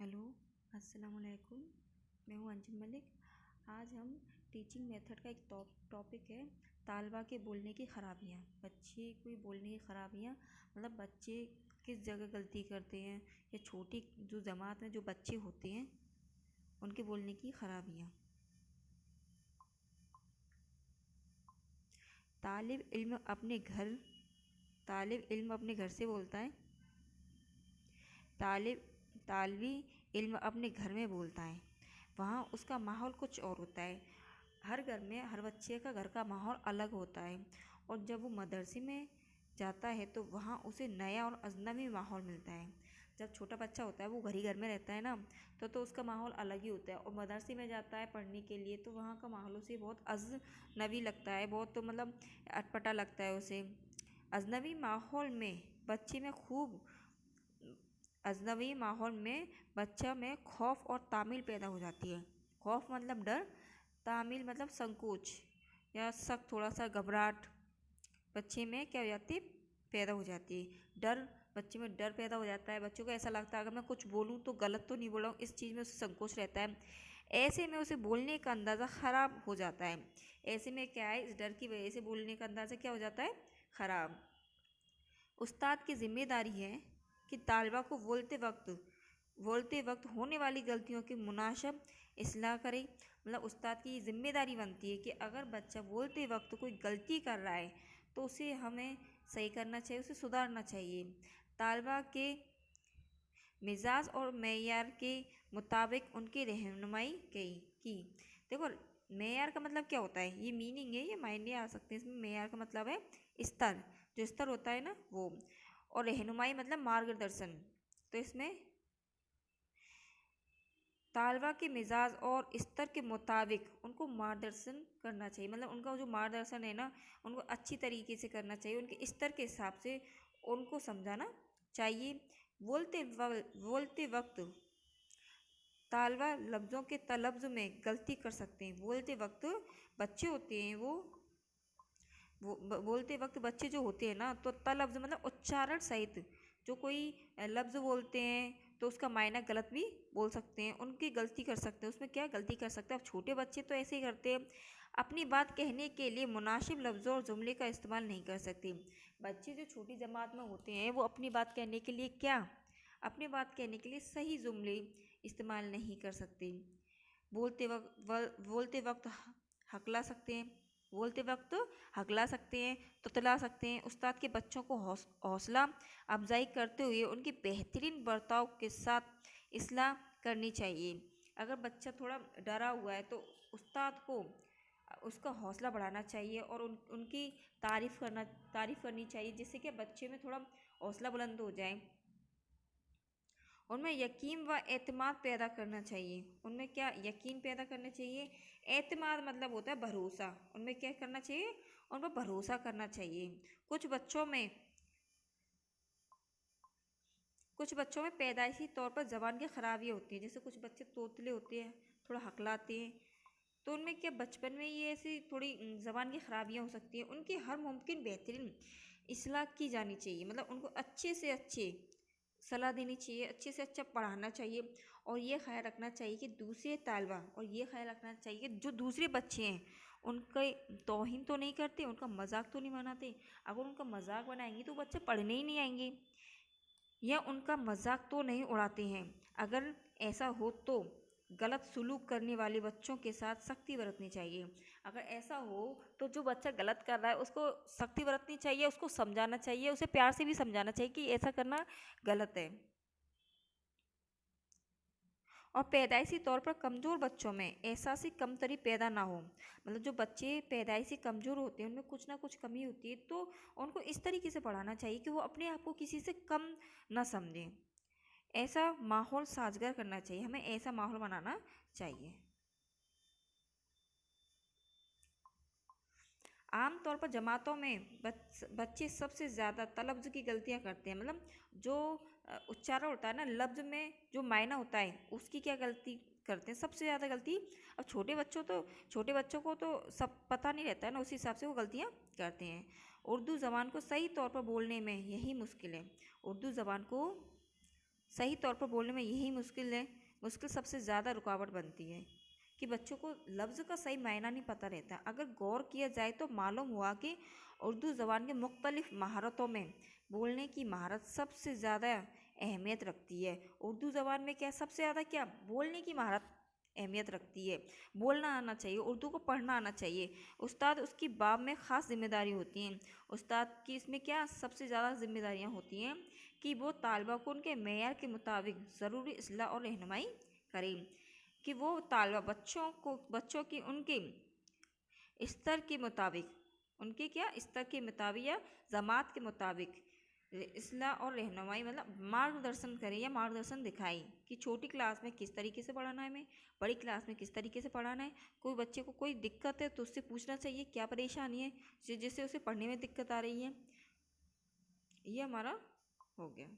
Hello, अस्सलाम वालेकुम। मैं हूँ अंजुम मलिक। आज हम टीचिंग मेथड का एक टॉपिक है, तालबा के बोलने की ख़राबियाँ। बच्चे कोई बोलने की ख़राबियाँ मतलब बच्चे किस जगह गलती करते हैं या छोटी जो जमात में जो बच्चे होते हैं उनके बोलने की ख़राबियाँ। तालिब इल्म अपने घर तालिब इल्म अपने घर से बोलता है। तालिब तालबी इल्म अपने घर में बोलता है। वहाँ उसका माहौल कुछ और होता है। हर घर में हर बच्चे का घर का माहौल अलग होता है, और जब वो मदरसे में जाता है तो वहाँ उसे नया और अजनबी माहौल मिलता है। जब छोटा बच्चा होता है वो घर में रहता है ना, तो उसका माहौल अलग ही होता है, और मदरसे में जाता है पढ़ने के लिए तो वहाँ का माहौल उसे बहुत अजनबी लगता है, बहुत तो मतलब अटपटा लगता है उसे। अजनबी माहौल में बच्चे में खूब अजनबी माहौल में बच्चा में खौफ और तामील पैदा हो जाती है। खौफ मतलब डर, तामील मतलब संकोच या शक, थोड़ा सा घबराहट बच्चे में क्या हो जाती है, पैदा हो जाती है। डर, बच्चे में डर पैदा हो जाता है। बच्चों को ऐसा लगता है अगर मैं कुछ बोलूँ तो गलत तो नहीं बोल रहा हूँ, इस चीज़ में उसे संकोच रहता है। ऐसे में उसे बोलने का अंदाज़ा ख़राब हो जाता है। ऐसे में क्या है, इस डर की वजह से बोलने का अंदाज़ा क्या हो जाता है, ख़राब। उस्ताद की जिम्मेदारी है कि तालिबा को बोलते वक्त होने वाली गलतियों की मुनासब इस्लाह करे। मतलब उस्ताद की जिम्मेदारी बनती है कि अगर बच्चा बोलते वक्त कोई गलती कर रहा है तो उसे हमें सही करना चाहिए, उसे सुधारना चाहिए। तालिबा के मिजाज और मेयार के मुताबिक उनकी रहनुमाई की। देखो, मेयार का मतलब क्या होता है, ये मीनिंग है, ये मायने आ सकते हैं इसमें। मेयार का मतलब है स्तर, जो स्तर होता है ना वो। और रहनुमाई मतलब मार्गदर्शन। तो इसमें तालबा के मिजाज और स्तर के मुताबिक उनको मार्गदर्शन करना चाहिए। मतलब उनका जो मार्गदर्शन है ना, उनको अच्छी तरीके से करना चाहिए, उनके स्तर के हिसाब से उनको समझाना चाहिए। बोलते वक्त तालबा लफ्ज़ों के तलफ़्ज़ में गलती कर सकते हैं। बोलते वक्त बच्चे होते हैं वो बोलते वक्त बच्चे जो होते हैं ना, तो तलफ़्ज़ मतलब उच्चारण सहित जो कोई लफ्ज़ बोलते हैं तो उसका मायना गलत भी बोल सकते हैं, उनकी गलती कर सकते हैं, उसमें क्या गलती कर सकते हैं। अब छोटे बच्चे तो ऐसे ही करते हैं, अपनी बात कहने के लिए मुनासिब लफ्ज़ों और जुमले का इस्तेमाल नहीं कर सकते। बच्चे जो छोटी जमात में होते हैं वो अपनी बात कहने के लिए अपनी बात कहने के लिए सही जुमले इस्तेमाल नहीं कर सकते। बोलते वक्त हकला सकते हैं बोलते वक्त हकला सकते हैं, तुतला सकते हैं। उस्ताद के बच्चों को हौसला अफजाई करते हुए उनकी बेहतरीन बर्ताव के साथ इस्लाह करनी चाहिए। अगर बच्चा थोड़ा डरा हुआ है तो उस्ताद को उसका हौसला बढ़ाना चाहिए और उनकी तारीफ़ करनी चाहिए, जिससे कि बच्चे में थोड़ा हौसला बुलंद हो जाए। उनमें यकीन व एतमाद पैदा करना चाहिए। उनमें क्या यकीन पैदा करना चाहिए, एतमाद मतलब होता है भरोसा। उनमें क्या करना चाहिए, उन पर भरोसा करना चाहिए। कुछ बच्चों में पैदाइशी तौर पर ज़बान की खराबियाँ होती हैं। जैसे कुछ बच्चे तोतले होते हैं, थोड़ा हकलाते हैं, तो उनमें क्या बचपन में ये ऐसी थोड़ी ज़बान की खराबियाँ हो सकती हैं। उनकी हर मुमकिन बेहतरीन इस्लाह की जानी चाहिए। मतलब उनको अच्छे से अच्छे सलाह देनी चाहिए, अच्छे से अच्छा पढ़ाना चाहिए, और ये ख्याल रखना चाहिए कि दूसरे तालबा और ये ख्याल रखना चाहिए कि जो दूसरे बच्चे हैं उनके तौहीन तो नहीं करते, उनका मजाक तो नहीं बनाते। अगर उनका मजाक बनाएंगे तो बच्चे पढ़ने ही नहीं आएंगे, या उनका मजाक तो नहीं उड़ाते हैं। अगर ऐसा हो तो गलत सलूक करने वाले बच्चों के साथ सख्ती बरतनी चाहिए। अगर ऐसा हो तो जो बच्चा गलत कर रहा है उसको सख्ती बरतनी चाहिए, उसको समझाना चाहिए, उसे प्यार से भी समझाना चाहिए कि ऐसा करना गलत है। और पैदाइशी तौर पर कमज़ोर बच्चों में एहसासी कमतरी पैदा ना हो। मतलब जो बच्चे पैदाइशी कमज़ोर होते हैं उनमें कुछ ना कुछ कमी होती है, तो उनको इस तरीके से पढ़ाना चाहिए कि वो अपने आप को किसी से कम ना समझें। ऐसा माहौल साजगार करना चाहिए, हमें ऐसा माहौल बनाना चाहिए। आम तौर पर जमातों में बच्चे सबसे ज़्यादा तलफ्ज़ की गलतियाँ करते हैं। मतलब जो उच्चारण होता है ना, लफ्ज़ में जो मायना होता है उसकी क्या गलती करते हैं, सबसे ज़्यादा गलती। अब छोटे बच्चों को तो सब पता नहीं रहता है ना, उसी हिसाब से वो गलतियाँ करते हैं। उर्दू ज़बान को सही तौर पर बोलने में यही मुश्किल है। उर्दू ज़बान को सही तौर पर बोलने में यही मुश्किल सबसे ज़्यादा रुकावट बनती है कि बच्चों को लफ्ज़ का सही मायना नहीं पता रहता। अगर गौर किया जाए तो मालूम हुआ कि उर्दू ज़बान के मुख्तलिफ़ महारतों में बोलने की महारत सबसे ज़्यादा अहमियत रखती है। उर्दू ज़बान में क्या सबसे ज़्यादा क्या बोलने की महारत अहमियत रखती है। बोलना आना चाहिए, उर्दू को पढ़ना आना चाहिए। उस्ताद उसकी बाब में ख़ास जिम्मेदारी होती हैं। उस्ताद की इसमें क्या सबसे ज़्यादा जिम्मेदारियाँ होती हैं कि वो तालबा को उनके मेयार के मुताबिक ज़रूरी इस्लाह और रहनुमाई करें, कि वो तालबा बच्चों की उनके स्तर के मुताबिक उनके क्या स्तर के मुताबिक या जमात के मुताबिक इस्लाह और रहनुमाई मतलब मार्गदर्शन करें या मार्गदर्शन दिखाएं कि छोटी क्लास में किस तरीके से पढ़ाना है, हमें बड़ी क्लास में किस तरीके से पढ़ाना है। कोई बच्चे को कोई दिक्कत है तो उससे पूछना चाहिए क्या परेशानी है जिससे उसे पढ़ने में दिक्कत आ रही है। ये हमारा हो गया।